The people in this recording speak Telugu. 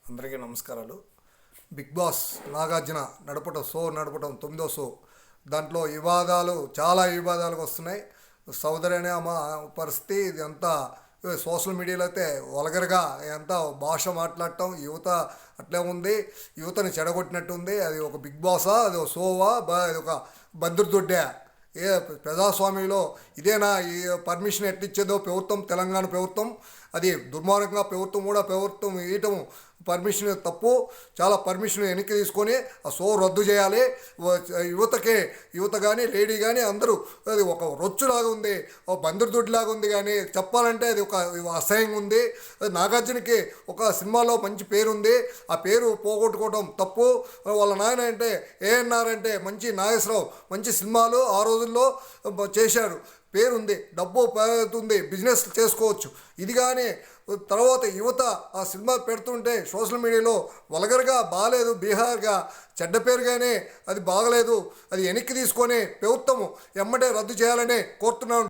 అందరికీ నమస్కారాలు. బిగ్ బాస్ నాగార్జున నడపటం 9వ షో. దాంట్లో చాలా వివాదాలు వస్తున్నాయి. సోదరి అనే ఆమె పరిస్థితి ఇది అంతా సోషల్ మీడియాలో అయితే వల్గర్గా ఎంత భాష మాట్లాడటం యువత అట్లే ఉంది. యువతని చెడగొట్టినట్టు ఉంది. అది ఒక బిగ్ బాసా, అది ఒక షోవా, అది ఒక భద్రదొడ్డా? ప్రజాస్వామ్యంలో ఇదేనా ఈ పర్మిషన్ ఎట్టిచ్చేదో ప్రభుత్వం, తెలంగాణ ప్రభుత్వం? అది దుర్మార్గంగా ప్రభుత్వం ఇవ్వటం పర్మిషన్ తప్పు. చాలా పర్మిషన్ వెనక్కి తీసుకొని ఆ షో రద్దు చేయాలి. యువత కానీ లేడీ కానీ అందరూ అది ఒక రొచ్చులాగా ఉంది, ఒక బందరుదొడ్డిలాగా ఉంది. కానీ చెప్పాలంటే అది ఒక అసహ్యంగా ఉంది. నాగార్జునకి ఒక సినిమాలో మంచి పేరు ఉంది, ఆ పేరు పోగొట్టుకోవడం తప్పు. వాళ్ళ నాయన అంటే ఏఎన్ఆర్ అంటే మంచి నాగేశ్వరరావు, మంచి సినిమాలు ఆ రోజుల్లో చేశారు, పేరుంది, డబ్బు పెరుగుతుంది, బిజినెస్ చేసుకోవచ్చు. ఇది కానీ తర్వాత యువత ఆ సినిమా పెడుతుంటే సోషల్ మీడియాలో వల్గర్గా బాగాలేదు, బీహార్గా చెడ్డ పేరుగానే అది బాగలేదు. అది వెనక్కి తీసుకొని ప్రభుత్వము ఎమ్మటే రద్దు చేయాలని కోరుతున్నాను.